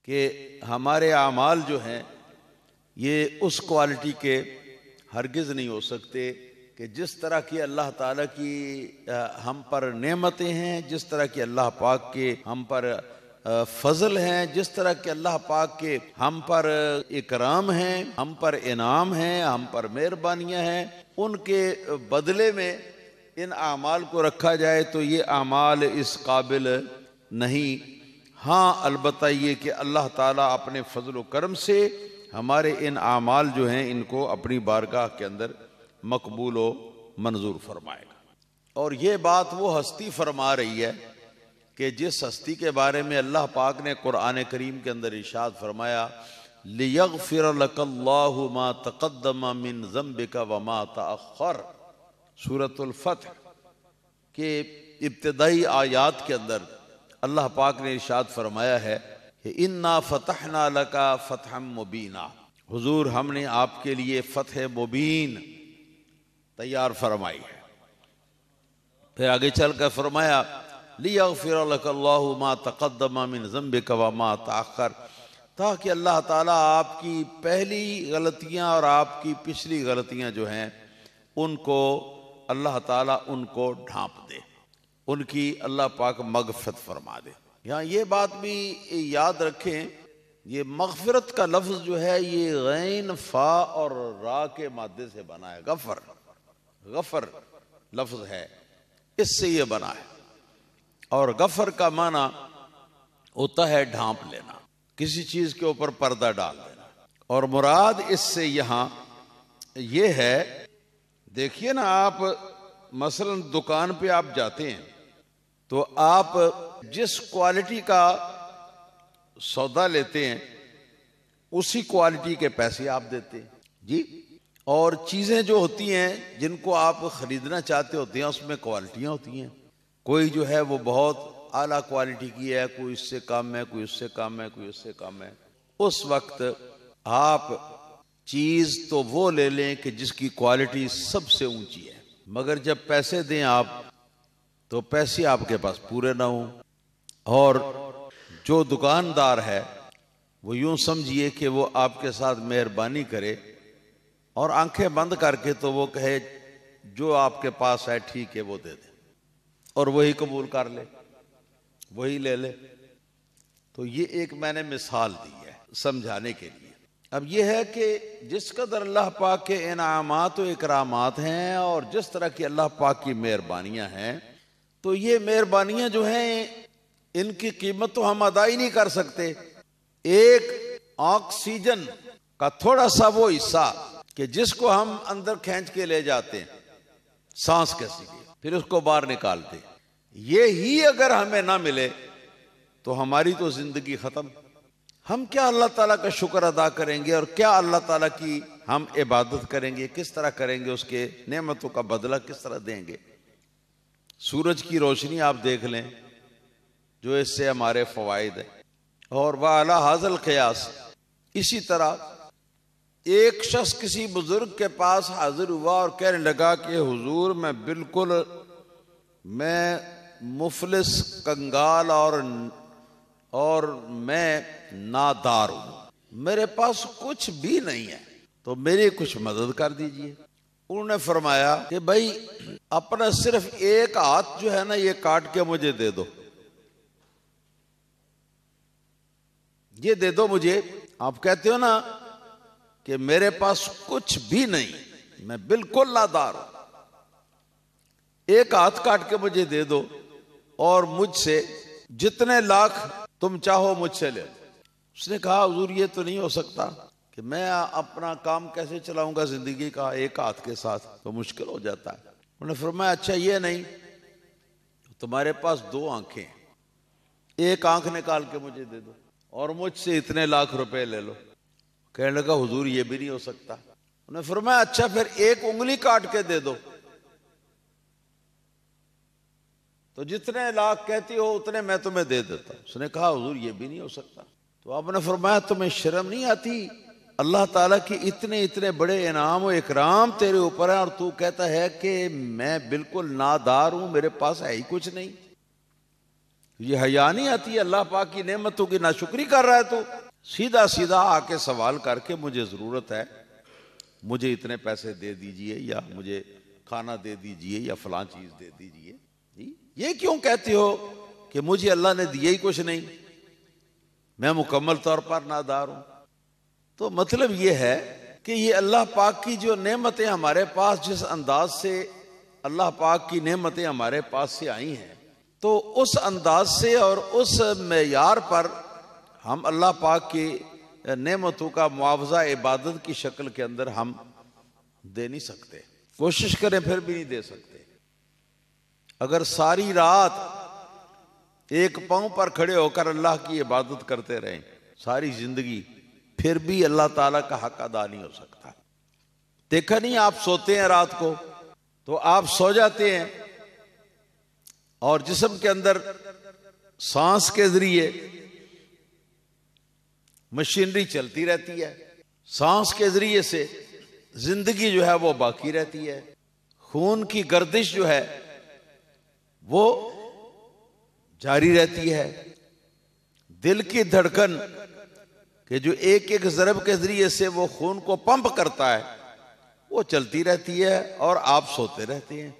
कि हमारे आमाल जो हैं ये उस क्वालिटी के हरगिज़ नहीं हो सकते कि जिस तरह की अल्लाह ताला की हम पर नेमतें हैं, जिस तरह की अल्लाह पाक के हम पर फजल हैं, जिस तरह के अल्लाह पाक के हम पर इकराम हैं, हम पर इनाम हैं, हम पर मेहरबानियाँ हैं, उनके बदले में इन आमाल को रखा जाए तो ये आमाल इस काबिल नहीं। हाँ, अलबत्ता ये कि अल्लाह ताला अपने फजल व करम से हमारे इन आमाल जो हैं इनको अपनी बारगाह के अंदर मकबूल व मंजूर फरमाएगा। और ये बात वो हस्ती फरमा रही है कि जिस हस्ती के बारे में अल्लाह पाक ने कुरान करीम के अंदर इरशाद फरमाया, लियग़फ़िर लकल्लाहु मा तक़द्दम मिन ज़ंबिका व मा तअख़्ख़र, सूरतुल फ़त्ह के इब्तिदाई आयात के अंदर अल्लाह पाक ने इरशाद फरमाया है कि इन्ना फ़तहना लका फ़तहम मुबीना, हुजूर हमने आपके लिए फ़तह मुबीन तैयार फरमाई है। फिर आगे चल कर फरमाया लियग़फ़िर लकल्लाहु मा तक़द्दम मिन ज़ंबिका व मा तअख़्ख़र, ताकि अल्लाह ताला आपकी पहली गलतियाँ और आपकी पिछली गलतियाँ जो हैं उनको अल्लाह ताला उनको ढांप दे, उनकी अल्लाह पाक मग़फ़िरत फरमा दे। यहाँ ये बात भी याद रखें, ये मग़फ़िरत का लफ्ज़ जो है ये गैन फ़ा और रा के मादे से बना है। गफ़र, गफ़र लफ्ज़ है, इससे ये बना है। और गफ़र का माना होता है ढांप लेना, किसी चीज़ के ऊपर पर्दा डाल देना। और मुराद इससे यहाँ ये है, देखिए ना, आप मसलन दुकान पे आप जाते हैं तो आप जिस क्वालिटी का सौदा लेते हैं उसी क्वालिटी के पैसे आप देते हैं जी। और चीज़ें जो होती हैं जिनको आप ख़रीदना चाहते होते हैं उसमें क्वालिटियाँ होती हैं, कोई जो है वो बहुत आला क्वालिटी की है, कोई इससे कम है, कोई उससे कम है, कोई उससे कम है। उस वक्त आप चीज़ तो वो ले लें कि जिसकी क्वालिटी सबसे ऊंची है, मगर जब पैसे दें आप तो पैसे आपके पास पूरे ना हों। और जो दुकानदार है वो यूं समझिए कि वो आपके साथ मेहरबानी करे और आंखें बंद करके तो वो कहे जो आपके पास है ठीक है वो दे दे, और वही कबूल कर ले, वही ले ले। तो ये एक मैंने मिसाल दी है समझाने के लिए। अब ये है कि जिस कदर अल्लाह पाक के इनामात व इकरामात हैं और जिस तरह की अल्लाह पाक की मेहरबानियां हैं, तो ये मेहरबानियां जो हैं इनकी कीमत तो हम अदा ही नहीं कर सकते। एक ऑक्सीजन का थोड़ा सा वो हिस्सा कि जिसको हम अंदर खींच के ले जाते हैं सांस के जरिए, फिर उसको बाहर निकालते, ये ही अगर हमें ना मिले तो हमारी तो जिंदगी खत्म। हम क्या अल्लाह ताला का शुक्र अदा करेंगे और क्या अल्लाह ताला की हम इबादत करेंगे, किस तरह करेंगे, उसके नेमतों का बदला किस तरह देंगे। सूरज की रोशनी आप देख लें जो इससे हमारे फवायद है। और वाला हाजल क़यास, इसी तरह एक शख्स किसी बुजुर्ग के पास हाजिर हुआ और कहने लगा कि हुजूर मैं मुफलिस, कंगाल और मैं नादार हूं, मेरे पास कुछ भी नहीं है, तो मेरी कुछ मदद कर दीजिए। उन्होंने फरमाया कि भाई अपना सिर्फ एक हाथ जो है ना ये काट के मुझे दे दो, ये दे दो मुझे। आप कहते हो ना कि मेरे पास कुछ भी नहीं, मैं बिल्कुल नादार हूं, एक हाथ काट के मुझे दे दो और मुझसे जितने लाख तुम चाहो मुझसे ले लो। उसने कहा हुजूर ये तो नहीं हो सकता कि मैं अपना काम कैसे चलाऊंगा जिंदगी का एक हाथ के साथ, तो मुश्किल हो जाता है। उन्होंने फरमाया अच्छा ये नहीं, तुम्हारे पास दो आंखें, एक आंख निकाल के मुझे दे दो और मुझसे इतने लाख रुपए ले लो। कहने लगा हुजूर ये भी नहीं हो सकता। उन्होंने फरमाया अच्छा फिर एक उंगली काट के दे दो, तो जितने लाख कहती हो उतने मैं तुम्हें दे देता। उसने कहा हुजूर ये भी नहीं हो सकता। तो आपने फरमाया तुम्हें शर्म नहीं आती, अल्लाह ताला की इतने इतने बड़े इनाम और इकराम तेरे ऊपर है और तू कहता है कि मैं बिल्कुल नादार हूं, मेरे पास है ही कुछ नहीं। ये हया नहीं आती है, अल्लाह पाक की नेमतों की नाशुक्री कर रहा है तू। सीधा सीधा आके सवाल करके मुझे ज़रूरत है, मुझे इतने पैसे दे दीजिए, या मुझे खाना दे दीजिए, या फलां चीज़ दे दीजिए। ये क्यों कहते हो कि मुझे अल्लाह ने दिया ही कुछ नहीं, मैं मुकम्मल तौर पर नादार हूं। तो मतलब ये है कि ये अल्लाह पाक की जो नेमतें हमारे पास, जिस अंदाज से अल्लाह पाक की नेमतें हमारे पास से आई हैं, तो उस अंदाज से और उस मेयार पर हम अल्लाह पाक की नेमतों का मुआवजा इबादत की शक्ल के अंदर हम दे नहीं सकते। कोशिश करें फिर भी नहीं दे सकते। अगर सारी रात एक पांव पर खड़े होकर अल्लाह की इबादत करते रहें सारी जिंदगी, फिर भी अल्लाह ताला का हक अदा नहीं हो सकता। देखा नहीं, आप सोते हैं रात को तो आप सो जाते हैं और जिस्म के अंदर सांस के जरिए मशीनरी चलती रहती है, सांस के जरिए से जिंदगी जो है वो बाकी रहती है, खून की गर्दिश जो है वो जारी रहती है, दिल की धड़कन कि जो एक एक ज़रब के जरिए से वो खून को पंप करता है वो चलती रहती है और आप सोते रहते हैं।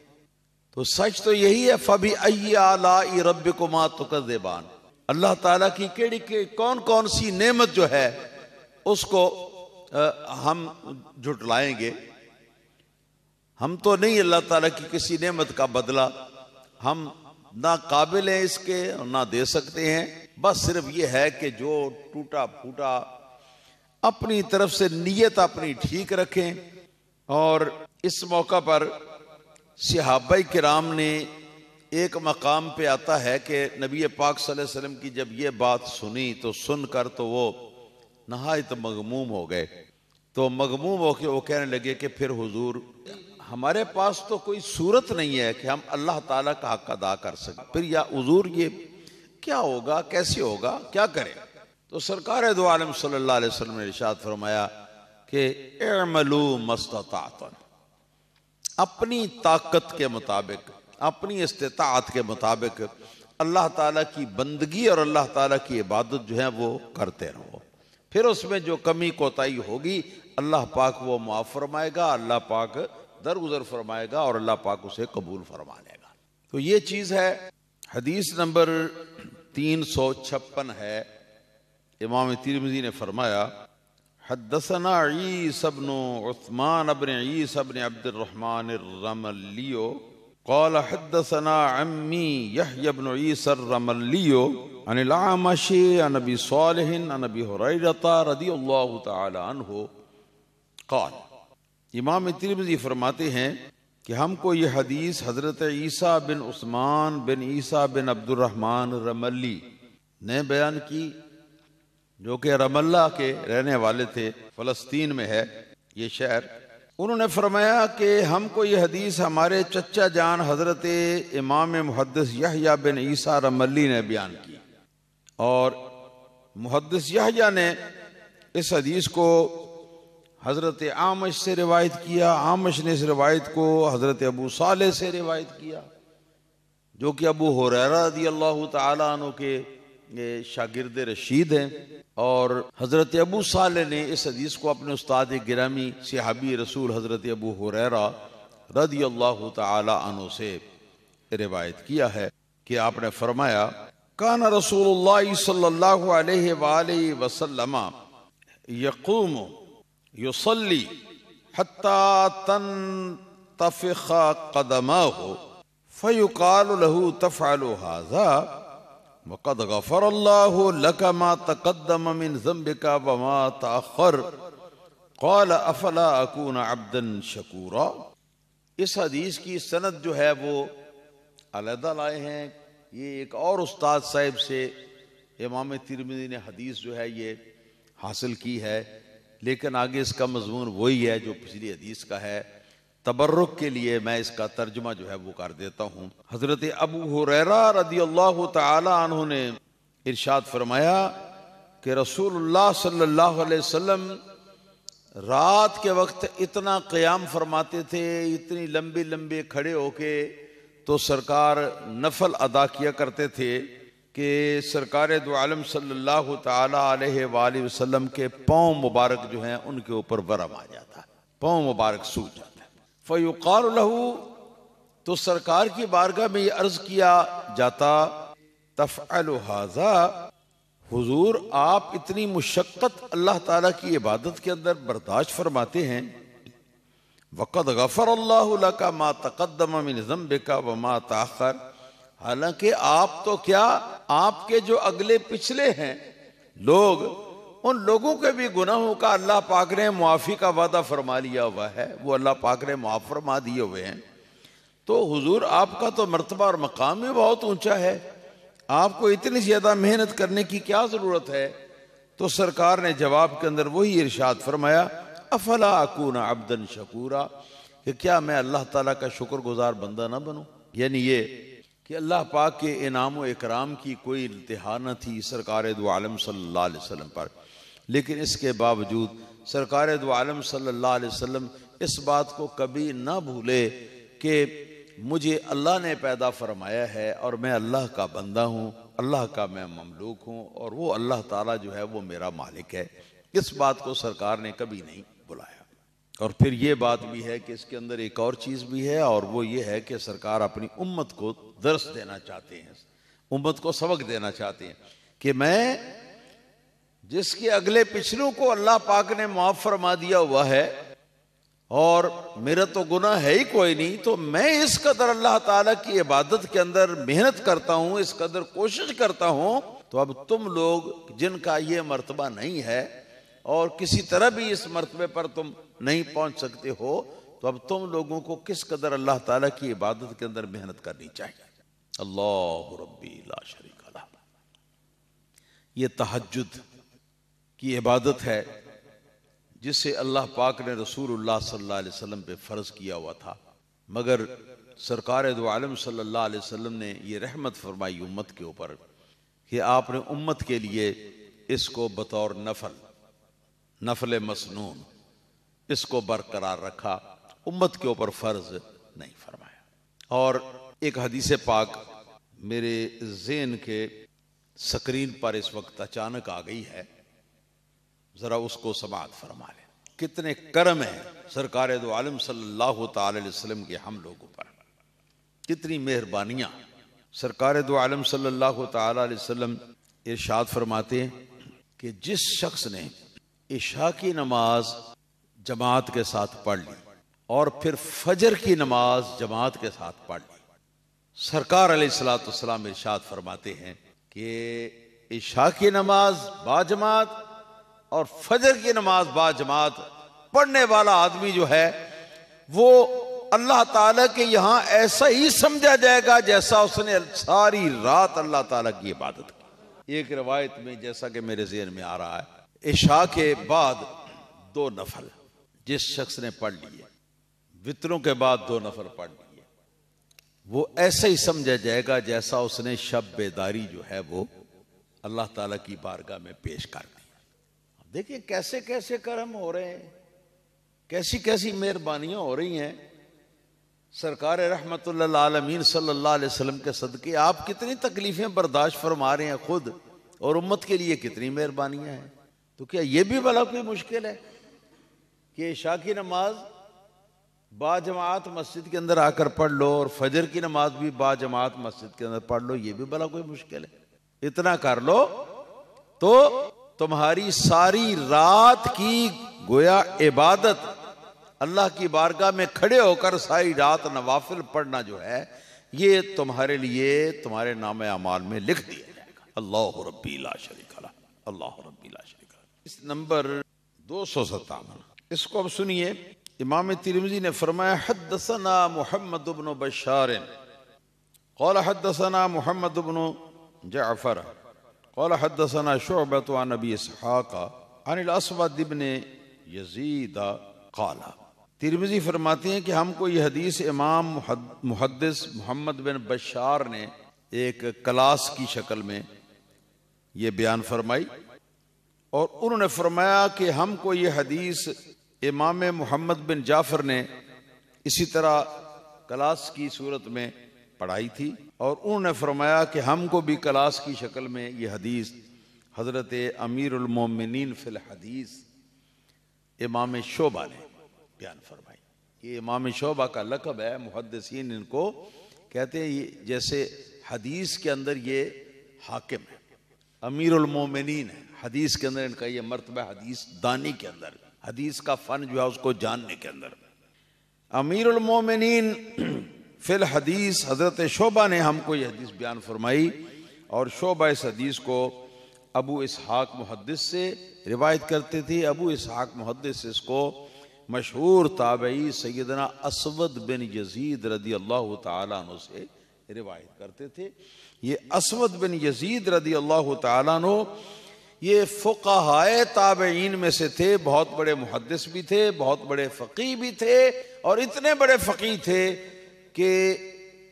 तो सच तो यही है, फबी अय्यि आलाई रब्बिकुमा तुकज़्ज़िबान, अल्लाह ताला की केड़ी के कौन कौन सी नेमत जो है उसको हम झुटलाएंगे। हम तो नहीं अल्लाह ताला की किसी नेमत का बदला, हम ना काबिल हैं इसके और ना दे सकते हैं। बस सिर्फ ये है कि जो टूटा फूटा अपनी तरफ से नीयत अपनी ठीक रखें। और इस मौका पर सहाबाए किराम ने एक मकाम पे आता है कि नबी पाक सल्लल्लाहु अलैहि वसल्लम की जब ये बात सुनी तो सुनकर तो वो नहायत मगमूम हो गए। तो मगमूम होकर वो कहने लगे कि फिर हुजूर हमारे पास तो कोई सूरत नहीं है कि हम अल्लाह ताला का हक अदा कर सकें, फिर या हुजूर ये क्या होगा, कैसे होगा, क्या करें। तो सरकार दो आलम सल्लल्लाहु अलैहि वसल्लम ने इरशाद फरमाया कि इअमलू मस्तताअतन, अपनी ताकत के मुताबिक, अपनी इस्तिताअत के मुताबिक अल्लाह ताला की बंदगी और अल्लाह ताला की इबादत जो है वो करते रहो। फिर उसमें जो कमी कोताही होगी अल्लाह पाक वो माफ़ फरमाएगा, अल्लाह पाक दरगुजर फरमाएगा और अल्लाह पाक उसे कबूल फरमा लेगा। तो ये चीज़ है। हदीस नंबर 356 है। इमाम तिरमिज़ी ने फरमाया हद्दसना ईसा इब्न उस्मान इब्न ईसा इब्न अब्दुर्रहमान अर्रमलियो क़ाल हद्दसना अम्मी यहया इब्न ईसा अर्रमलियो अनिल आमशी अन अबी सालिह अन अबी हुरैरा रज़ियल्लाहु तआला अन्हु क़ाल। इमाम तिरमिज़ी फरमाते हैं कि हमको ये हदीस हज़रत ईसा बिन उस्मान बिन ईसा बिन अब्दुर्रहमान रमली ने बयान की, जो कि रमल्ला के रहने वाले थे, फ़लस्तीन में है ये शहर। उन्होंने फरमाया कि हमको ये हदीस हमारे चचा जान हज़रत इमाम मुहद्दिस यहया बिन ईसा रमली ने बयान की। और मुहद्दिस यहया ने इस हदीस को हज़रत आमश से रिवायत किया, आमश ने इस रिवायत को हज़रत अबू सालेह से रिवायत किया, जो कि अबू हुरैरा रज़ियल्लाहु तआला अन्हु के शागिर्द रशीद हैं। और हज़रत अबू सालेह ने इस हदीस को अपने उस्ताद गिरामी सहाबी रसूल हज़रत अबू हुरैरा रज़ियल्लाहु तआला अन्हु से रिवायत किया है कि आपने फरमाया काना रसूलुल्लाह सल्लल्लाहु अलैहि वसल्लम यक़ूमु युसल्ली हत्ता तनतफ़िख़ क़दमाहु फ़युक़ालु लहू तफ़अलु हाज़ा वक़द ग़फ़रल्लाहु लका मा तक़द्दम मिन ज़ंबिका व मा तअख़्ख़र क़ाल अफ़ला अकून अब्दन शकूरा। इस हदीस की सनद जो है वो अलहदा लाए हैं। ये एक और उस्ताद साहिब से इमाम तिरमिज़ी ने हदीस जो है ये हासिल की है, लेकिन आगे इसका मज़मून वही है जो पिछली हदीस का है। तबर्रुक के लिए मैं इसका तर्जुमा जो है वो कर देता हूँ। हज़रत अबू हुरैरा रज़ियल्लाहु तआला अन्हु ने इरशाद फरमाया कि रसूलुल्लाह सल्लल्लाहु अलैहि वसल्लम रात के वक्त इतना क़याम फरमाते थे, इतनी लंबी लंबी खड़े होके तो सरकार नफल अदा किया करते थे कि सरकार दो आलम सल्लल्लाहु ताला अलैहि वसल्लम के पाँव मुबारक जो हैं उनके ऊपर वरम आ जाता है, पाँव मुबारक सूज जाता है। फ़युक़ाल लहू, तो सरकार की बारगाह में ये अर्ज किया जाता, तफ़अलु हाज़ा, हुजूर आप इतनी मुशक्क़त अल्लाह ताला की इबादत के अंदर बर्दाश्त फरमाते हैं, वक़द गफ़र अल्लाहु लका मा तक़द्दम मिन ज़ंबिका व मा तअख़्ख़र, हालांकि आप तो क्या, आपके जो अगले पिछले हैं लोग, उन लोगों के भी गुनाहों का अल्लाह पाक ने मुआफ़ी का वादा फरमा लिया हुआ है, वो अल्लाह पाक ने मुआफ़ फरमा दिए हुए हैं। तो हुजूर आपका तो मर्तबा और मकाम भी बहुत ऊंचा है, आपको इतनी ज़्यादा मेहनत करने की क्या ज़रूरत है। तो सरकार ने जवाब के अंदर वही इरशाद फरमाया, अफला अकूना अब्दन शकूरा, कि क्या मैं अल्लाह ताला का शुक्रगुजार बंदा ना बनूं। यानी ये कि अल्लाह पाक के इनाम व इकराम की कोई इंतहा न थी सरकार दो आलम सल्लल्लाहु अलैहि वसल्लम पर, लेकिन इसके बावजूद सरकार दो आलम सल्लल्लाहु अलैहि वसल्लम इस बात को कभी ना भूले कि मुझे अल्लाह ने पैदा फरमाया है और मैं अल्लाह का बंदा हूँ, अल्लाह का मैं ममलूक हूँ और वो अल्लाह ताला जो है वो मेरा मालिक है। इस बात को सरकार ने कभी नहीं बुलाया। और फिर ये बात भी है कि इसके अंदर एक और चीज़ भी है, और वो ये है कि सरकार अपनी उम्मत को दर्स देना चाहते हैं, उम्मत को सबक देना चाहते हैं कि मैं जिसके अगले पिछलों को अल्लाह पाक ने माफ़ फरमा दिया हुआ है और मेरा तो गुनाह है ही कोई नहीं, तो मैं इस कदर अल्लाह ताला की इबादत के अंदर मेहनत करता हूँ, इस कदर कोशिश करता हूँ, तो अब तुम लोग जिनका ये मर्तबा नहीं है और किसी तरह भी इस मर्तबे पर तुम नहीं पहुंच सकते हो, तो अब तुम लोगों को किस कदर अल्लाह ताला की इबादत के अंदर मेहनत करनी चाहिए। अल्लाह रब्बी ला शरीका लह, ये तहज्जुद की इबादत है जिसे अल्लाह पाक ने रसूलुल्लाह सल्लल्लाहु अलैहि वसल्लम पे फ़र्ज किया हुआ था, मगर सरकार दो आलम सल्लल्लाहु अलैहि वसल्लम ने ये रहमत फरमाई उम्मत के ऊपर कि आपने उम्मत के लिए इसको बतौर नफल मसनून इसको बरकरार रखा, उम्मत के ऊपर फ़र्ज नहीं फरमाया। और एक हदीस पाक मेरे ज़हन के स्क्रीन पर इस वक्त अचानक आ गई है, ज़रा उसको समाअत फरमा लें। कितने करम है सरकार दो आलम सल्लल्लाहु ताला अलैहि वसल्लम के हम लोगों पर, कितनी मेहरबानियाँ। सरकार दो आलम सल्लल्लाहु ताला अलैहि वसल्लम इरशाद फरमाते हैं कि जिस शख्स ने इशा की नमाज जमात के साथ पढ़ ली और फिर फजर की नमाज जमात के साथ पढ़ ली, सरकार अलैहिस्सलातु वस्सलाम इरशाद फरमाते हैं कि इशा की नमाज बाजमात और फजर की नमाज बाजमात पढ़ने वाला आदमी जो है वो अल्लाह ताला के यहाँ ऐसा ही समझा जाएगा जैसा उसने सारी रात अल्लाह ताला की इबादत की। एक रिवायत में, जैसा कि मेरे ज़हन में आ रहा है, इशा के बाद 2 नफल जिस शख्स ने पढ़ लिए, वित्रों के बाद 2 नफल पढ़ लिए, वो ऐसा ही समझा जाएगा जैसा उसने शब बेदारी जो है वो अल्लाह ताला की बारगाह में पेश कर दी। देखिए कैसे कैसे करम हो रहे हैं, कैसी कैसी मेहरबानियां हो रही हैं। सरकार रहमतुल्लिल आलमीन सल्लल्लाहु अलैहि वसल्लम के सदके आप कितनी तकलीफें बर्दाश्त फरमा रहे हैं खुद, और उम्मत के लिए कितनी मेहरबानियां हैं। तो क्या ये भी भला कोई मुश्किल है कि इशा की नमाज बाजमात मस्जिद के अंदर आकर पढ़ लो और फजर की नमाज भी बाजमात मस्जिद के अंदर पढ़ लो, ये भी भला कोई मुश्किल है? इतना कर लो तो तुम्हारी सारी रात की गोया इबादत, अल्लाह की बारगाह में खड़े होकर सारी रात नवाफिल पढ़ना जो है, ये तुम्हारे लिए तुम्हारे नामे अमाल में लिख दिया जाएगा। अल्लाह रब्बी ला शरीका लह, अल्लाह रब्बी ला शरीका लह। इस नंबर 257 इसको अब सुनिए। इमाम तिरमिज़ी ने फरमाया, हद्दसना मुहम्मद इब्न बशार क़ाल हद्दसना मुहम्मद इब्न जअफर क़ाल हद्दसना शुअबा अन अबी इसहाक़ अन अल-अस्वद इब्न यज़ीद क़ाल। तिरमिज़ी फरमाते हैं कि हमको ये हदीस इमाम मुहद्दिस मोहम्मद बिन बशार ने एक क्लास की शक्ल में ये बयान फरमाई, और उन्होंने फरमाया कि हमको ये हदीस इमाम मोहम्मद बिन जाफ़र ने इसी तरह क्लास की सूरत में पढ़ाई थी और उन्होंने फरमाया कि हमको भी क्लास की शक्ल में ये हदीस हज़रत अमीरुल मोमिनीन फिल हदीस इमाम शोबा ने बयान फरमाई। ये इमाम शोबा का लक़ब है, मुहद्दिसीन इनको कहते हैं। ये जैसे हदीस के अंदर ये हाकिम है, अमीरुल मोमिनीन है, हदीस के अंदर इनका ये मर्तबा, हदीस दानी के अंदर, हदीस का फन जो है उसको जानने के अंदर। अमीरुल मोमिनीन फिल हदीस हज़रत शोबा ने हमको ये हदीस बयान फरमाई और शोबा इस हदीस को अबू इसहाक मुहद्दिस से रिवायत करते थे। अबू इसहाक मुहद्दिस इसको मशहूर ताबई सैयदना असवद बिन यजीद रदी अल्लाह तआला अन्हु से रिवायत करते थे। ये असवद बिन यजीद रदी अल्लाह तआला अन्हु ये फुक़हाए ताबईन में से थे, बहुत बड़े मुहद्दिस भी थे, बहुत बड़े फ़क़ीह भी थे और इतने बड़े फ़क़ीह थे कि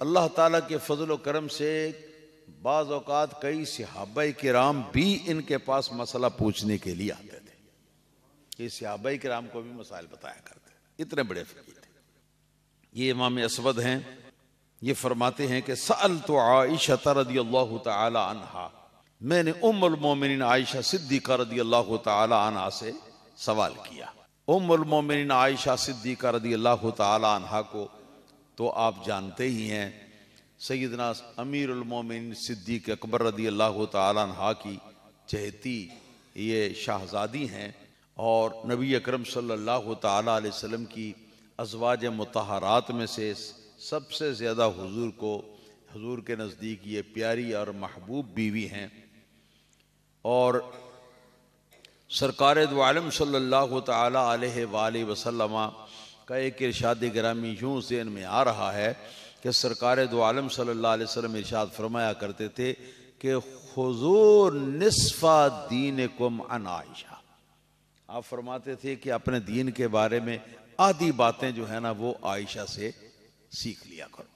अल्लाह ताला के फजल व करम से बाज़ औक़ात कई सहाबाए किराम भी इनके पास मसला पूछने के लिए आते थे। ये सहाबाए किराम को भी मसाइल बताया करते, इतने बड़े फ़क़ीह थे। ये इमाम असवद हैं, ये फरमाते हैं कि सअलतु आइशा रज़ियल्लाहु तआला अन्हा, मैंने उम्मुल मोमिनीन आयशा सिद्दीक़ा रज़ियल्लाहु तआला अन्हा से सवाल किया। उम्मुल मोमिनीन आयशा सिद्दीक़ा रज़ियल्लाहु तआला अन्हा को तो आप जानते ही हैं, सैयदना अमीरुल मोमिनीन सिद्दीक़ अकबर रज़ियल्लाहु तआला अन्हा की चहेती ये शाहज़ादी हैं और नबी अकरम सल्लल्लाहु तआला अलैहि वसल्लम की अज़वाज मुतहरात में से सबसे ज़्यादा हुजूर के नज़दीक ये प्यारी और महबूब बीवी हैं। और सरकार दो आलम सल्लल्लाहु तआला अलैहि वसल्लम का एक इरशाद गिरामी यूं ज़हन में आ रहा है कि सरकार दो आलम सल्लल्लाहु अलैहि वसल्लम इरशाद फरमाया करते थे कि हुज़ूर निस्फ़ा दीनकुम अन आयशा। आप फरमाते थे कि अपने दीन के बारे में आधी बातें जो है ना वो आयशा से सीख लिया करो।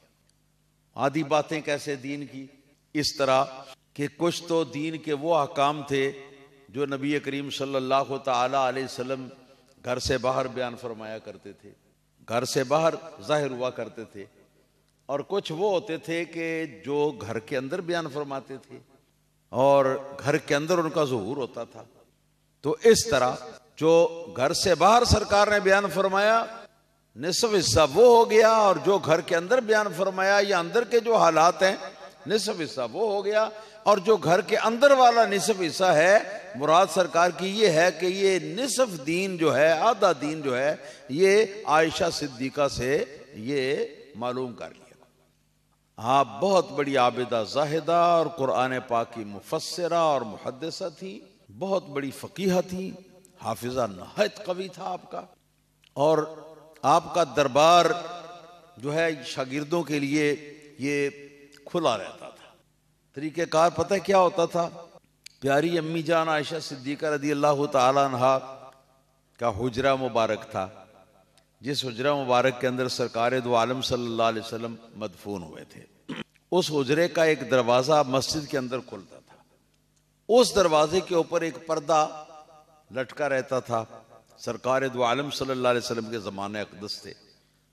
आधी बातें कैसे दीन की? इस तरह कि कुछ तो दीन के वो अहकाम थे जो नबी करीम सल्लल्लाहु तआला अलैहि वसल्लम घर से बाहर बयान फरमाया करते थे, घर से बाहर जाहिर हुआ करते थे, और कुछ वो होते थे कि जो घर के अंदर बयान फरमाते थे और घर के अंदर उनका ज़ुहूर होता था। तो इस तरह जो घर से बाहर सरकार ने बयान फरमाया निसफ हिस्सा वो हो गया, और जो घर के अंदर बयान फरमाया या अंदर के जो हालात हैं निसफ हिस्सा वो हो गया। और जो घर के अंदर वाला निसफ हिस्सा है मुराद सरकार की ये है कि ये निसफ दीन जो है, आधा दीन जो है, ये आयशा सिद्दीक़ा से ये मालूम कर लिया। हाँ, बहुत बड़ी आबिदा जाहिदा और कुरान पाक की मुफस्सिरा और मुहद्दिसा थी, बहुत बड़ी फ़क़ीहा थी, हाफिज़ा नहायत कवी था आपका। और आपका दरबार जो है शागिर्दों के लिए ये खुला रहता था। तरीक़ेकार पता है क्या होता था? प्यारी अम्मी जान आयशा सिद्दीक़ा रज़ियल्लाहु तआला अन्हा का हुजरा मुबारक था, जिस हुजरा मुबारक के अंदर सरकार दो आलम सल्लल्लाहु अलैहि वसल्लम मदफून हुए थे। उस हुजरे का एक दरवाज़ा मस्जिद के अंदर खुलता था, उस दरवाजे के ऊपर एक पर्दा लटका रहता था। सरकार दो आलम सल्लल्लाहु अलैहि वसल्लम के ज़माने अक़दस थे,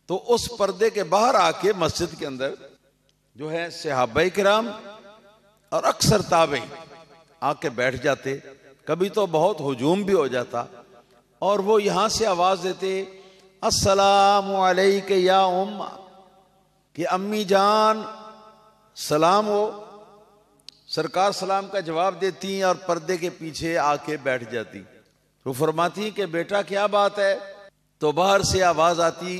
तो उस पर्दे के बाहर आके मस्जिद के अंदर जो है सहाबाए किराम और अक्सर ताबई आके बैठ जाते। कभी तो बहुत हुजूम भी हो जाता और वो यहाँ से आवाज़ देते अस्सलामु अलैका या उम्मा, कि अम्मी जान सलाम हो। सरकार सलाम का जवाब देती और पर्दे के पीछे आके बैठ जाती। तो फरमाती कि बेटा क्या बात है? तो बाहर से आवाज़ आती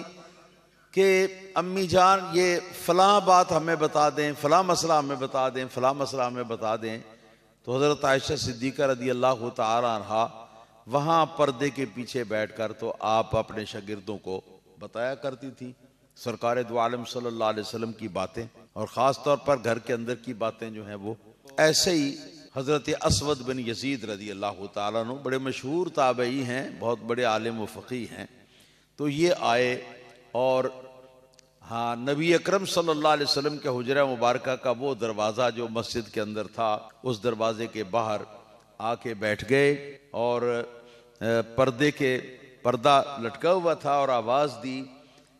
कि अम्मी जान ये फ़लाँ बात हमें बता दें, फ़लाँ मसला हमें बता दें, फ़लाँ मसला हमें बता दें। तो हज़रत आयशा सिद्दीक़ा रज़ियल्लाहु तआला अन्हा वहाँ पर्दे के पीछे बैठकर तो आप अपने शागिर्दों को बताया करती थी सरकार दो आलम सल्लल्लाहु अलैहि वसल्लम की बातें, और ख़ास तौर पर घर के अंदर की बातें जो हैं वो। ऐसे ही हज़रत असवद बिन यजीद रज़ियल्लाहु तआला अन्हु बड़े मशहूर ताबई हैं, बहुत बड़े आलिम व फ़क़ीह हैं। तो ये आए और हाँ, नबी अकरम सल्लल्लाहु अलैहि वसल्लम के हुजरा मुबारका का वो दरवाज़ा जो मस्जिद के अंदर था, उस दरवाजे के बाहर आके बैठ गए और पर्दा लटका हुआ था और आवाज़ दी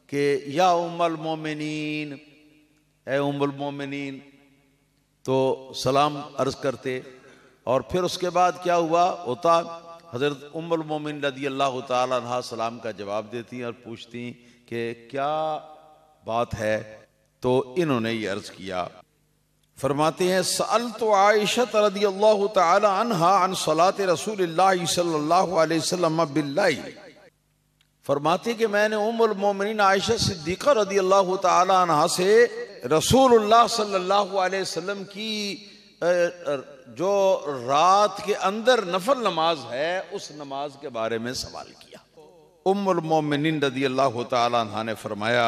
कि या उम्मुल मोमिनीन, ए उम्मुल मोमिनीन, तो सलाम अर्ज करते। और फिर उसके बाद क्या होता, हज़रत उम्मुल मोमिनीन रज़ियल्लाहु ताला अन्हा सलाम का जवाब देती और पूछती कि क्या बात है। तो इन्होंने ये अर्ज किया, फरमाते हैं सअल्तु आयशा रज़ियल्लाहु ताला अन्हा अन सलात रसूलिल्लाह सल्लल्लाहु अलैहि वसल्लम बिल्लैल। फरमाते कि मैंने उम्मुल मोमिनीन आयशा सिद्दीक़ा रज़ियल्लाहु ताला अन्हा से रसूलुल्लाह सल्लल्लाहु अलैहि वसल्लम की जो रात के अंदर नफल नमाज है उस नमाज के बारे में सवाल किया। उम्मुल मोमिनीन रज़ियल्लाहु ताला अन्हा ने फरमाया,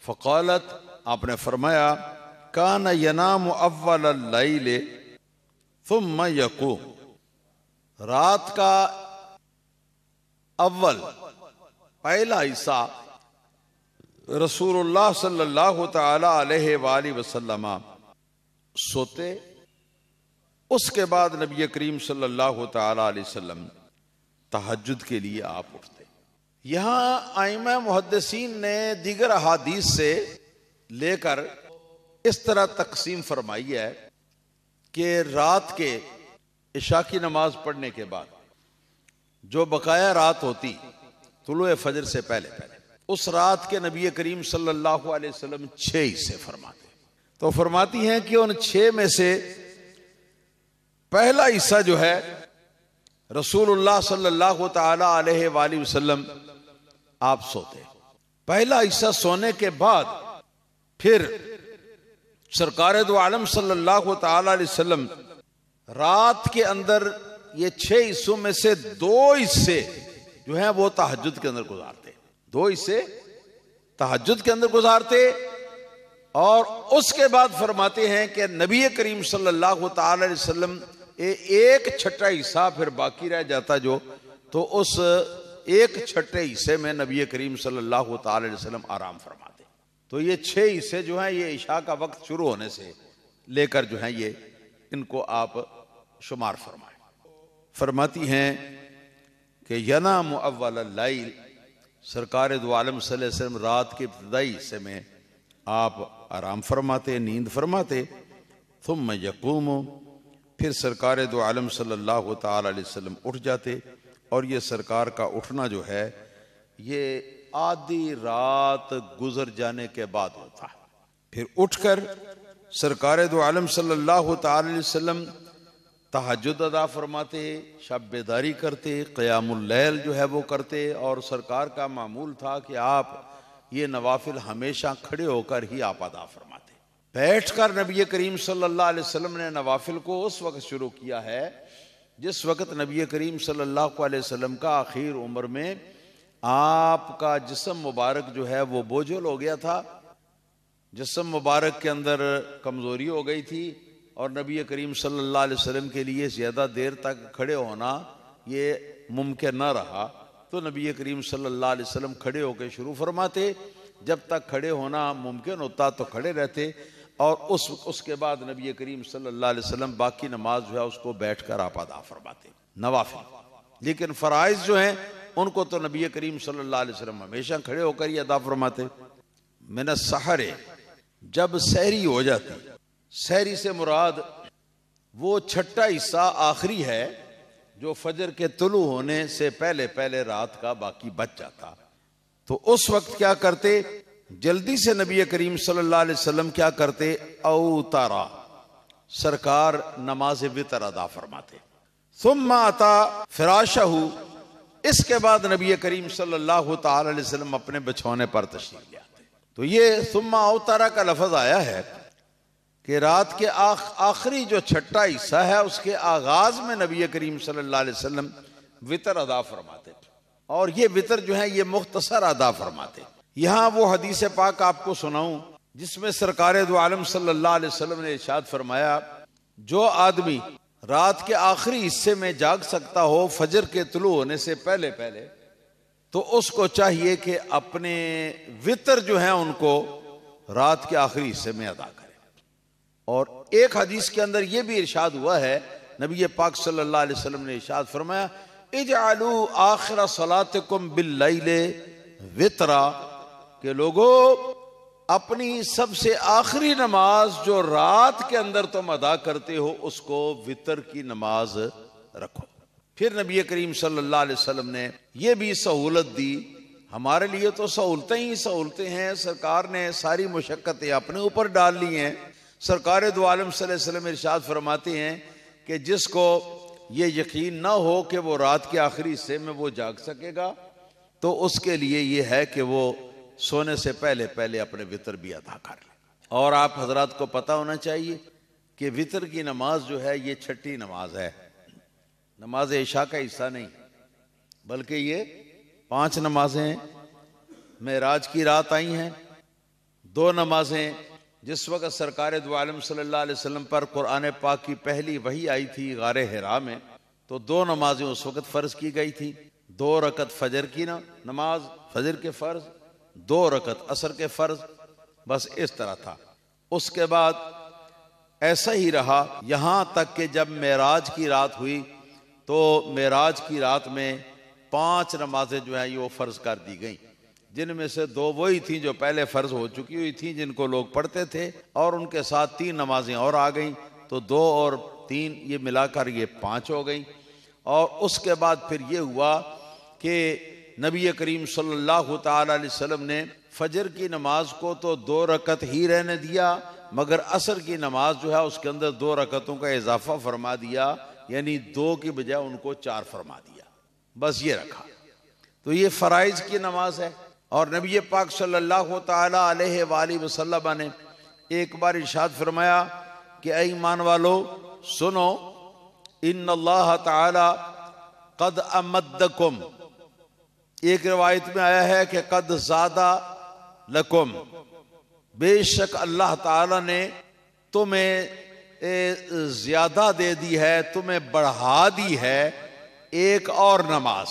फ़क़ालत, आपने फरमाया, कान यनामु अव्वलल लैल थुम्मा यक़ूम, रात का अव्वल पहला हिस्सा रसूलुल्लाह सल्लल्लाहु ताला अलैहि वसल्लम सोते, उसके बाद नबी करीम सल्लल्लाहु ताला अलैहि वसल्लम तहज्जुद के लिए आप उठते। यहाँ आइमा मुहद्दिसीन ने दीगर अहादीस से लेकर इस तरह तकसीम फरमाई है कि रात के इशा की नमाज पढ़ने के बाद जो बकाया रात होती तुलुए फजर से पहले पहले, उस रात के नबी करीम सल्लल्लाहु अलैहि वसल्लम 6 हिस्से फरमाते। तो फरमाती हैं कि उन 6 में से पहला हिस्सा जो है रसूलुल्लाह सल्लल्लाहु ताला अलैहि वसल्लम आप सोते। पहला हिस्सा सोने के बाद फिर सरकार दो आलम सल्लल्लाहु ताला अलैहि वसल्लम रात के अंदर ये 6 हिस्सों में से 2 हिस्से जो है वो तहज्जुद के अंदर गुजारते, 2 हिस्से तहज्जुद के अंदर गुजारते। और उसके बाद फरमाते हैं कि नबी करीम सल्लल्लाहु ताला अलैहि वसल्लम एक छठा हिस्सा फिर बाकी रह जाता जो, तो उस एक छठे हिस्से में नबी करीम सल्लल्लाहु ताला अलैहि वसल्लम आराम फरमाते। तो ये 6 हिस्से जो हैं ये इशा का वक्त शुरू होने से लेकर जो है ये इनको आप शुमार फरमाएं। फरमाती हैं कि यनामु अव्वलल लैल, सरकार दो आलम सल्लल्लाहु अलैहि वसल्लम रात के इब्तिदाई हिस्से में आप आराम फरमाते, नींद फरमाते। थुम्मा यक़ूमु, फिर सरकार दो आलम सल्लल्लाहु ताला अलैहि वसल्लम उठ जाते। और ये सरकार का उठना जो है ये आधी रात गुजर जाने के बाद होता है। फिर उठकर सरकार दो आलम सल्लल्लाहु ताला अलैहि वसल्लम तहज्जुद अदा फरमाते, शब बेदारी करते, क़यामुल लैल जो है वो करते। और सरकार का मामूल था कि आप ये नवाफिल हमेशा खड़े होकर ही आप अदा फरमाते। बैठकर नबी करीम सल्लल्लाहु अलैहि वसल्लम ने नवाफिल को उस वक्त शुरू किया है जिस वक्त नबी करीम सल्लल्लाहु अलैहि वसल्लम का आखिर उम्र में आपका जिस्म मुबारक जो है वो बोझल हो गया था, जिस्म मुबारक के अंदर कमज़ोरी हो गई थी और नबी करीम सल्लल्लाहु अलैहि वसल्लम के लिए ज़्यादा देर तक खड़े होना ये मुमकिन न रहा। तो नबी करीम सल्लल्लाहु अलैहि वसल्लम खड़े होकर शुरू फरमाते, जब तक खड़े होना मुमकिन होता तो खड़े रहते। और उसके बाद नबी करीम सल्लल्लाहु अलैहि वसल्लम बाकी नमाज जो है उसको बैठकर आप अदा फरमाते, नवाफिल। लेकिन फ़राइज़ जो हैं उनको तो नबी करीम सल्लल्लाहु अलैहि वसल्लम हमेशा खड़े होकर ही अदा फरमाते। मिन सहरे, जब सहरी हो जाती, सहरी से मुराद वो छठा हिस्सा आखिरी है जो फजर के तुलू होने से पहले पहले रात का बाकी बच जाता। तो उस वक्त क्या करते, जल्दी से नबी करीम सल्लल्लाहु अलैहि वसल्लम क्या करते, औतारा, सरकार नमाज वितर अदा फरमाते। सुम्मा अता फिराशहू, इसके बाद नबी करीम सल्लल्लाहु ताला अलैहि वसल्लम अपने बिछौने पर तशरीफ ले आते। तो ये सुम्मा औतारा का लफ्ज आया है कि रात के आखिरी जो छठा हिस्सा है उसके आगाज में नबी करीम सल्लल्लाहु अलैहि वसल्लम वितर अदा फरमाते। और ये वितर जो है ये मुख्तसर अदा फरमाते। यहाँ वो हदीस पाक आपको सुनाऊं जिसमें सरकार दो आलम सल्लल्लाहु अलैहि वसल्लम ने इरशाद फरमाया, जो आदमी रात के आखिरी हिस्से में जाग सकता हो फजर के तुलू होने से पहले पहले, तो उसको चाहिए कि अपने वितर जो है उनको रात के आखिरी हिस्से में अदा करे। और एक हदीस के अंदर यह भी इरशाद हुआ है, नबी पाक सल्लल्लाहु अलैहि वसल्लम ने इरशाद फरमाया, इजअलू आखिर सलातिकुम बिल्लैल वितरा, के लोगों अपनी सबसे आखिरी नमाज जो रात के अंदर तुम अदा करते हो उसको वितर की नमाज रखो। फिर नबी करीम सल्लल्लाहु अलैहि वसल्लम ने यह भी सहूलत दी। हमारे लिए तो सहूलतें ही सहूलतें हैं, सरकार ने सारी मुशक्क़तें अपने ऊपर डाल ली हैं। सरकार दो आलम सल्लल्लाहु अलैहि वसल्लम इरशाद फरमाते हैं कि जिसको ये यकीन ना हो कि वो रात के आखिरी हिस्से में वो जाग सकेगा तो उसके लिए ये है कि वो सोने से पहले पहले अपने वितर भी अदा कर ले। और आप हजरात को पता होना चाहिए कि वितर की नमाज जो है ये छठी नमाज है, नमाज इशा का हिस्सा नहीं, बल्कि ये 5 नमाजें मेराज की रात आई हैं। 2 नमाजें जिस वक्त सरकार दो आलम सल्लल्लाहु अलैहि वसल्लम पर कुरान पाक की पहली वही आई थी गारे हिरा में, तो 2 नमाजें उस वक्त फ़र्ज की गई थी। 2 रकत फजर की नमाज, फजर के फ़र्ज, 2 रकत असर के फ़र्ज, बस इस तरह था। उसके बाद ऐसा ही रहा यहाँ तक कि जब मेराज की रात हुई तो मेराज की रात में 5 नमाजें जो है वो फ़र्ज कर दी गई, जिनमें से 2 वही थी जो पहले फ़र्ज हो चुकी हुई थी जिनको लोग पढ़ते थे, और उनके साथ 3 नमाजें और आ गई, तो 2 और 3 ये मिलाकर ये 5 हो गई। और उसके बाद फिर ये हुआ कि नबी करीम सल्लल्लाहु ताला अलैहि वसल्लम ने फजर की नमाज को तो 2 रकत ही रहने दिया, मगर असर की नमाज जो है उसके अंदर 2 रकतों का इजाफा फरमा दिया, यानी 2 की बजाय उनको 4 फरमा दिया, बस ये रखा। तो ये फ़राइज़ की नमाज है। और नबी पाक सल्लल्लाहु ताला अलैहि वसल्लम ने एक बार इरशाद फरमाया कि ऐ ईमान वालो सुनो, इन्नल्लाह ताला क़द अमद्दकुम, एक रिवायत में आया है कि क़द ज़ादा लकुम, बेशक अल्लाह ताला ने तुम्हें ज्यादा दे दी है, तुम्हें बढ़ा दी है एक और नमाज,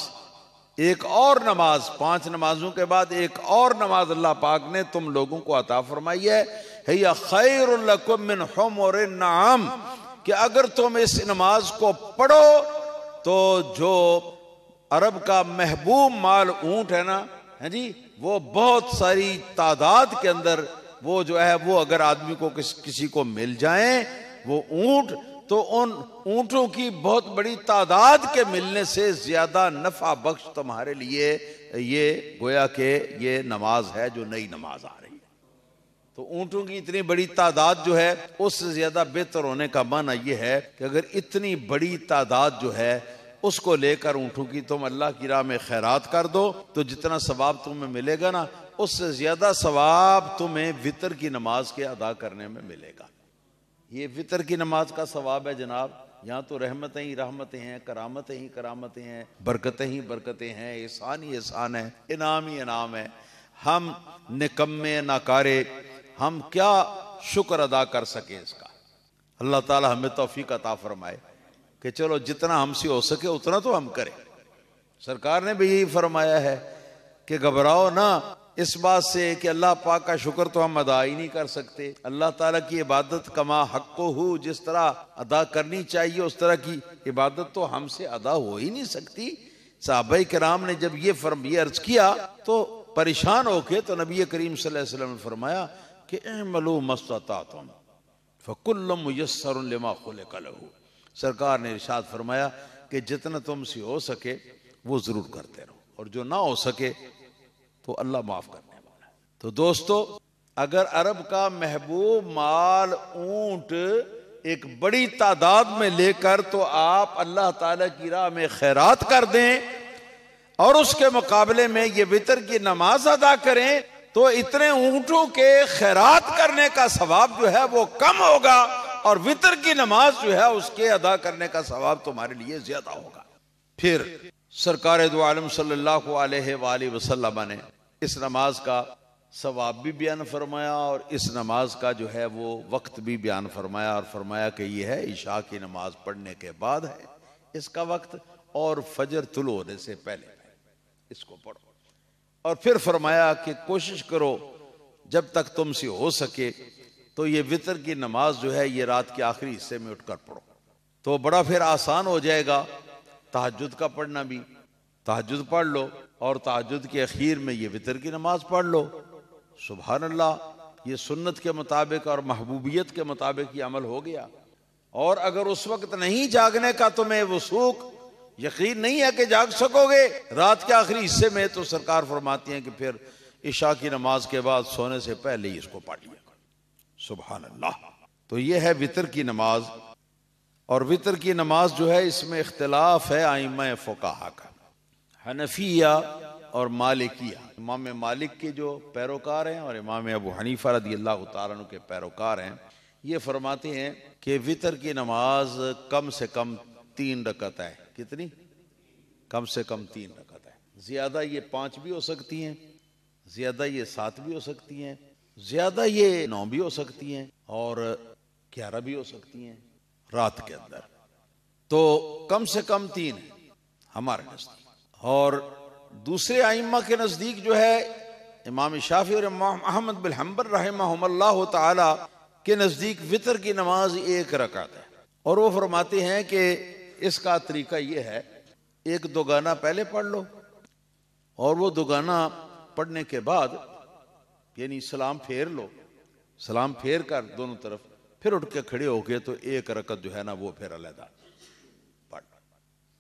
एक और नमाज, 5 नमाजों के बाद एक और नमाज अल्लाह पाक ने तुम लोगों को अता फरमाई है। हिया खैरुल लकुम मिन हुमुरिन नअम, कि अगर तुम इस नमाज को पढ़ो तो जो अरब का महबूब माल ऊंट है ना, है जी, वो बहुत सारी तादाद के अंदर वो जो है वो अगर आदमी को किसी को मिल जाए वो ऊंट, तो उन ऊंटों की बहुत बड़ी तादाद के मिलने से ज्यादा नफा बख्श तुम्हारे लिए ये गोया के ये नमाज है जो नई नमाज आ रही है। तो ऊंटों की इतनी बड़ी तादाद जो है उससे ज्यादा बेहतर होने का माना यह है कि अगर इतनी बड़ी तादाद जो है उसको लेकर ऊंटों की तुम अल्लाह की राह में खैरात कर दो तो जितना सवाब तुम्हें मिलेगा ना, उससे ज्यादा सवाब तुम्हें वितर की नमाज के अदा करने में मिलेगा। ये वितर की नमाज का सवाब है जनाब। यहाँ तो रहमतें ही रहमतें हैं, करामतें ही करामतें हैं, बरकतें ही बरकतें हैं, एहसान ही एहसान है, इनाम ही इनाम है। हम निकम्मे नाकारे, हम क्या शुक्र अदा कर सके इसका। अल्लाह ताला हमें तौफीक अता फरमाए कि चलो जितना हमसे हो सके उतना तो हम करें। सरकार ने भी यही फरमाया है कि घबराओ ना इस बात से कि अल्लाह पाक का शुक्र तो हम अदा ही नहीं कर सकते। अल्लाह ताला की इबादत कमा हक़्क़ुहु, जिस तरह अदा करनी चाहिए उस तरह की इबादत तो हमसे अदा हो ही नहीं सकती। सहाबाए किराम ने जब ये अर्ज किया तो परेशान होके तो नबी करीम सल्लल्लाहु अलैहि वसल्लम ने फरमाया कि इअमलू मस्तताअतुम फकुल्लुम मुयस्सरुन लिमा खुलिक़ लहू। सरकार ने इरशाद फरमाया कि जितना तुमसे हो सके वो जरूर करते रहो, और जो ना हो सके तो अल्लाह माफ करने वाला है। तो दोस्तों, अगर अरब का महबूब माल ऊंट एक बड़ी तादाद में लेकर तो आप अल्लाह ताला की राह में खैरात कर दें और उसके मुकाबले में ये वितर की नमाज अदा करें तो इतने ऊंटों के खैरात करने का सवाब जो है वो कम होगा और वितर की नमाज जो है उसके अदा करने का सवाब तुम्हारे लिए ज्यादा होगा। फिर सरकार दो आलम सल्लल्लाहु अलैहि वसल्लम ने इस नमाज का सवाब भी बयान फरमाया और इस नमाज का जो है वो वक्त भी बयान फरमाया और फरमाया कि ये है इशा की नमाज पढ़ने के बाद है इसका वक्त और फजर तुलू होने से पहले इसको पढ़ो। और फिर फरमाया कि कोशिश करो जब तक तुमसे हो सके तो ये वितर की नमाज जो है ये रात के आखिरी हिस्से में उठकर पढ़ो, तो बड़ा फिर आसान हो जाएगा। तहज्जुद का पढ़ना भी, तहज्जुद पढ़ लो और तहज्जुद के अखीर में ये वितर की नमाज पढ़ लो। सुभान अल्लाह, ये सुन्नत के मुताबिक और महबूबियत के मुताबिक ये अमल हो गया। और अगर उस वक्त नहीं जागने का तुम्हें वसूक यकीन नहीं है कि जाग सकोगे रात के आखिरी हिस्से में, तो सरकार फरमाती हैं कि फिर इशा की नमाज के बाद सोने से पहले ही इसको पढ़ लिया करो। सुभान अल्लाह। तो ये है वितर की नमाज। और वितर की नमाज जो है इसमें इख्तिलाफ है आइम्मा फुकाहा का, हनफिया और मालिकिया। इमाम मालिक के जो पैरोकार हैं और इमाम अबू हनीफा रदियल्लाहु ताला अन्हु के पैरोकार हैं, ये फरमाते हैं कि वितर की नमाज कम से कम 3 रकत है। कितनी? कम से कम 3 रकत है। ज्यादा ये 5 भी हो सकती हैं, ज्यादा ये 7 भी हो सकती हैं, ज्यादा ये 9 भी हो सकती हैं और 11 भी हो सकती हैं रात के अंदर। तो कम से कम 3 है हमारे नजदीक। और दूसरे आइम्मा के नजदीक जो है इमाम शाफी और इमाम अहमद बिन हंबल रहमहुमुल्लाह ताला के नजदीक वितर की नमाज 1 रकात है। और वो फरमाते हैं कि इसका तरीका ये है, 1-2 गाना पहले पढ़ लो और वो 2 गाना पढ़ने के बाद यानी सलाम फेर लो, सलाम फेर कर दोनों तरफ फिर उठ के खड़े हो गए तो 1 रकत जो है ना वो फिर अलहदा पढ़।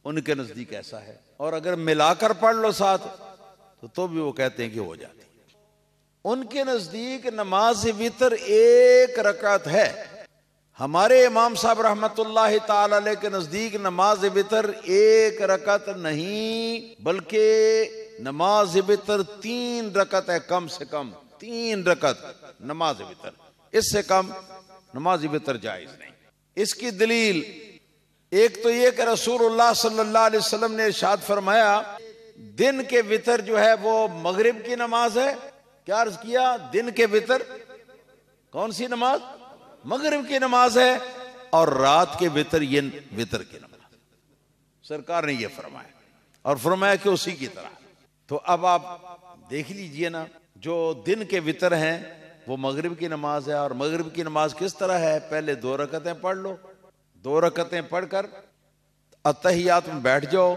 उनके नजदीक ऐसा है। और अगर मिलाकर पढ़ लो साथ तो भी वो कहते हैं कि हो जाती। उनके नजदीक नमाज वितर 1 रकात है। हमारे इमाम साहब रहमतुल्लाह ताला अलैह के नजदीक नमाज वितर 1 रकात नहीं बल्कि नमाज वितर 3 रकात है। कम से कम 3 रकात नमाज वितर, इससे कम नमाज वितर जायज नहीं। इसकी दलील एक तो ये कि रसूलुल्लाह सल्लल्लाहु अलैहि वसल्लम ने इरशाद फरमाया दिन के वितर जो है वो मगरिब की नमाज है। क्या अर्ज किया? दिन के वितर कौन सी नमाज? मगरिब की नमाज है। और रात के वितर ये वितर की नमाज सरकार ने ये फरमाया और फरमाया कि उसी की तरह। तो अब आप देख लीजिए ना, जो दिन के वितर हैं वो मगरिब की नमाज है। और मगरिब की नमाज किस तरह है? पहले 2 रकतें पढ़ लो, 2 रकतें पढ़कर अत्तहियात में बैठ जाओ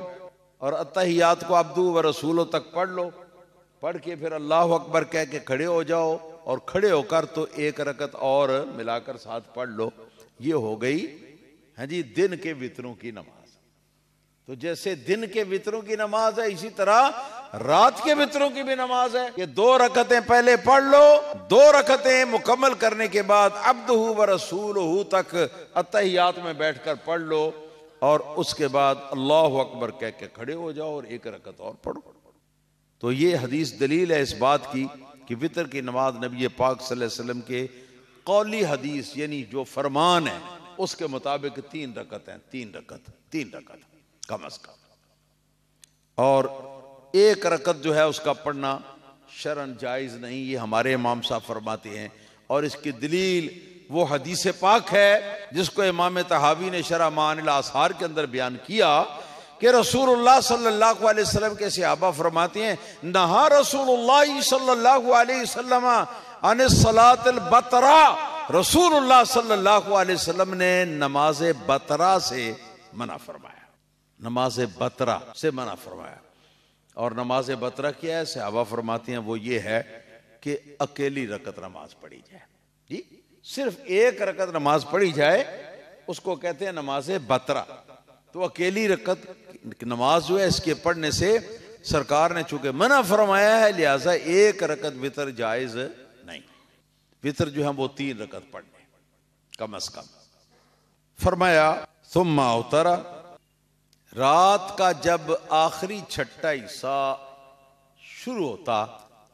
और अत्तहियात को अब्दू व रसूलों तक पढ़ लो। पढ़ के फिर अल्लाह अकबर कह के खड़े हो जाओ और खड़े होकर तो 1 रकत और मिलाकर साथ पढ़ लो। ये हो गई है जी दिन के वितरों की नमाज। तो जैसे दिन के वितरों की नमाज है इसी तरह रात के वितरों की भी नमाज है कि 2 रकतें पहले पढ़ लो, 2 रकतें मुकम्मल करने के बाद अब्दुहु व रसूलुहु तक अत्तहियात में बैठकर पढ़ लो और उसके बाद अल्लाह अकबर कह के खड़े हो जाओ और 1 रकत और पढ़ो। तो ये हदीस दलील है इस बात की कि वितर की नमाज नबी पाक सल्लल्लाहु अलैहि वसल्लम के कौली हदीस यानी जो फरमान है उसके मुताबिक 3 रकत हैं। 3 रकत कम अज कम। और 1 रकत जो है उसका पढ़ना शरन जायज नहीं, ये हमारे इमाम साहब फरमाते हैं। और इसकी दलील वो हदीस पाक है जिसको इमाम तहावी ने शरह मानिल आसार के अंदर बयान किया कि रसूलुल्लाह सल्लल्लाहु अलैहि वसल्लम के सहाबा फरमाते हैं नहा रसूलुल्लाह सल्लल्लाहु अलैहि वसल्लम अन सलातिल बतरा। रसूलुल्लाह सल्लल्लाहु अलैहि वसल्लम ने नमाज बतरा से मना फरमाया, नमाज बतरा से मना फरमाया। और नमाज बतरा क्या है? सहाबा फरमाते हैं वो ये है कि अकेली रकत नमाज पढ़ी जाए जी, सिर्फ 1 रकत नमाज पढ़ी जाए उसको कहते हैं नमाज बतरा। तो अकेली रकत नमाज जो है इसके पढ़ने से सरकार ने चूंकि मना फरमाया है लिहाजा 1 रकत वितर जायज नहीं। वितर जो है वो 3 रकत पढ़ने कम अज कम। फरमाया सुम्मा उतरा, रात का जब आखिरी छठा हिस्सा शुरू होता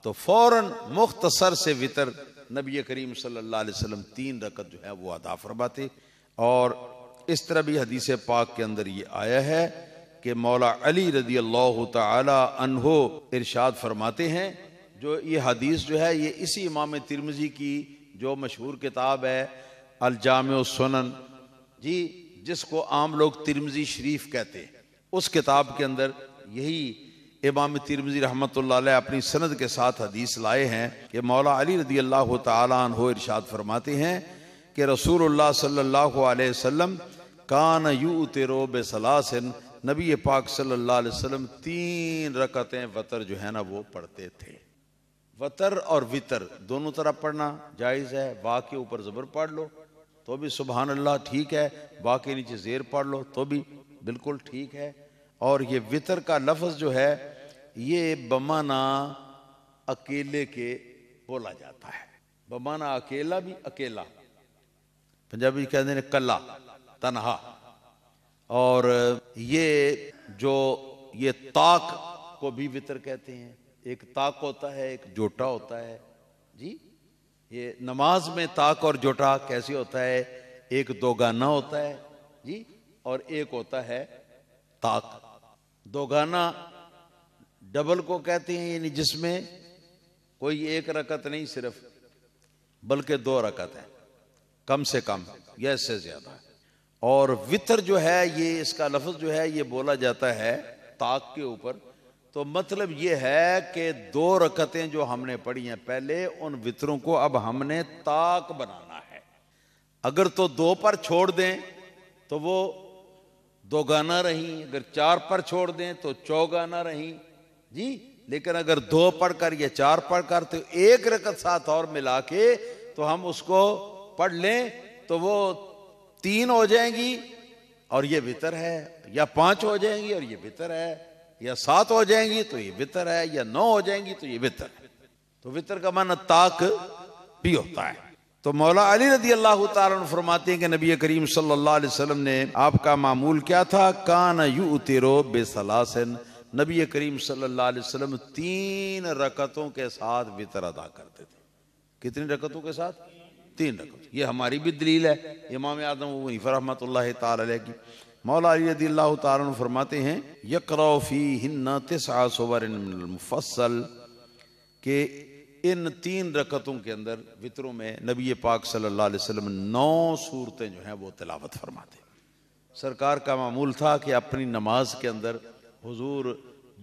तो फौरन मुख्तसर से वितर नबी करीम सल्लल्लाहु अलैहि वसल्लम 3 रकत जो है वो अदा फरमाते। और इस तरह भी हदीस पाक के अंदर ये आया है कि मौला अली रदी अल्लाह तआला अन्हो इरशाद फरमाते हैं, जो ये हदीस जो है ये इसी इमाम तिरमिजी की जो मशहूर किताब है अल जामे सुनन जी, जिसको आम लोग तिरमिजी शरीफ कहते हैं, उस किताब के अंदर यही इमाम तिरमिजी रहमतुल्लाह अलैह अपनी सनद के साथ हदीस लाए हैं कि मौला अली रदी अल्लाह तआला अन्हो इरशाद फरमाते हैं कि रसूलुल्लाह सल्लल्लाहु अलैहि वसल्लम कान युतिरो बिसलासिन, नबी पाक सल्लल्लाहु अलैहि वसल्लम 3 रकतें वतर जो है ना वो पढ़ते थे। वतर और वितर दोनों तरफ पढ़ना जायज़ है। वाह के ऊपर ज़बर पढ़ लो तो भी सुभान अल्लाह ठीक है, वाह के नीचे ज़ेर पढ़ लो तो भी बिल्कुल ठीक है। और ये वितर का लफ्ज़ जो है ये बमाना अकेले के बोला जाता है। बमाना अकेला भी, अकेला पंजाबी कहते हैं कल्ला, तनहा। और ये जो ये ताक को भी वितर कहते हैं। एक ताक होता है, एक जोटा होता है जी। ये नमाज में ताक और जोटा कैसे होता है? एक दो गाना होता है जी और एक होता है ताक। दो गाना डबल को कहते हैं, यानी जिसमें कोई एक रकत नहीं सिर्फ, बल्कि दो रकत है कम से कम या इससे ज्यादा है। और वितर जो है ये इसका लफ्ज जो है ये बोला जाता है ताक के ऊपर। तो मतलब ये है कि दो रकतें जो हमने पढ़ी हैं पहले, उन वितरों को अब हमने ताक बनाना है। अगर तो दो पर छोड़ दें तो वो दो गाना रही, अगर चार पर छोड़ दें तो चौगाना रही जी। लेकिन अगर दो पढ़कर या चार पढ़कर तो एक रकत साथ और मिला के तो हम उसको पढ़ लें तो वो तीन हो जाएंगी और ये वितर है, या पांच हो जाएंगी और ये वितर है, या सात हो जाएंगी तो ये वितर है, या नौ हो जाएंगी तो ये वितर है। तो वितर का माना ताक भी होता है। तो मौला अली रदी अल्लाह ताला अन्हु फरमाते हैं कि नबी करीम सल्लल्लाहु अलैहि वसल्लम ने आपका मामूल क्या था? कान युतिरो बेसलासन, नबी करीम सल्लल्लाहु अलैहि वसल्लम तीन रकतों के साथ वितर अदा करते थे। कितनी रकतों के साथ? तीन रकत। ये हमारी भी दलील है इमाम आदम अबू हनीफा रहमतुल्लाहि ताला अलैह की। मौला अली रज़ियल्लाहु ताला अन्हु फरमाते हैं यक़रा फ़ीहिन्ना तिस्अ सुवरिन मिनल मुफ़स्सल, के इन तीन रकतों के अंदर वितरों में नबी पाक सल्लल्लाहु अलैहि वसल्लम 9 सूरतें जो हैं वो तिलावत फरमाते। सरकार का मामूल था कि अपनी नमाज के अंदर हुजूर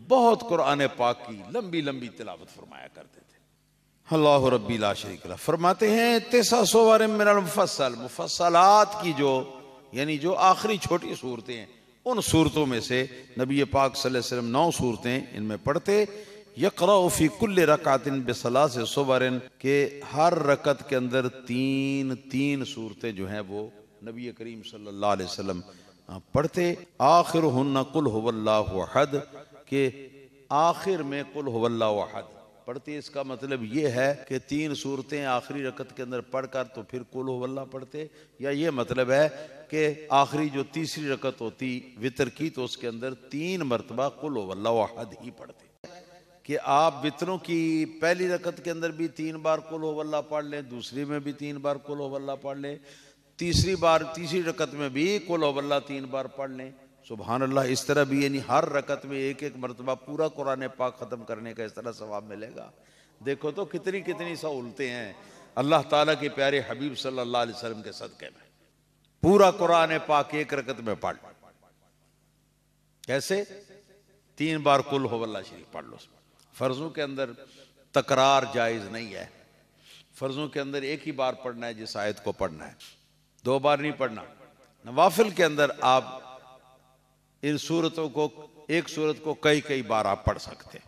बहुत कुरान पाक की लंबी लंबी तिलावत फरमाया करते थे। अल्लाह रब्बी ला शरीक लह। फरमाते हैं तिस्अ सुवरिन मिनल मुफ़स्सल, मुफ़स्सलात की जो यानी जो आखिरी छोटी सूरतें हैं उन सूरतों में से नबी पाक सल्लल्लाहु अलैहि वसल्लम 9 सूरतें इनमें पढ़ते। यक़रा फ़ी कुल्लि रकातिन बिसलासि सुवरिन, के हर रकत के अंदर तीन तीन सूरतें जो हैं वो नबी करीम सल्लल्लाहु अलैहि वसल्लम पढ़ते। आखिरुहुन्ना कुल हुवल्लाहु अहद, के आखिर में कुल हुवल्लाहु अहद पढ़ते। इसका मतलब ये है कि तीन सूरतें आखिरी रकत के अंदर पढ़कर तो फिर कुल हुवल्लाह पढ़ते, या ये मतलब है कि आखिरी जो तीसरी रकत होती वितर की तो उसके अंदर 3 मरतबा कुल हुवल्लाहु अहद ही पढ़ते। कि आप वितरों की पहली रकत के अंदर भी 3 बार कुल हुवल्लाह पढ़ लें, दूसरी में भी 3 बार कुल हुवल्लाह पढ़ लें, तीसरी रकत में भी कुल हुवल्लाह 3 बार पढ़ लें। सुभान अल्लाह। इस तरह भी यानी हर रकत में एक एक मरतबा पूरा कुरान पाक ख़त्म करने का इस तरह सवाब मिलेगा। देखो तो कितनी कितनी सहूलतें हैं अल्लाह ताला के प्यारे हबीब सल्लल्लाहु अलैहि वसल्लम के सदक़े में। पूरा कुरान पाक एक रकत में पढ़, कैसे? 3 बार कुल हुवल्लाह शरीफ पढ़ लो। फर्जों के अंदर तकरार जायज़ नहीं है। फर्जों के अंदर एक ही बार पढ़ना है जिस आयत को पढ़ना है, 2 बार नहीं पढ़ना। नवाफिल के अंदर आप इन सूरतों को, एक सूरत को कई कई बार आप पढ़ सकते हैं।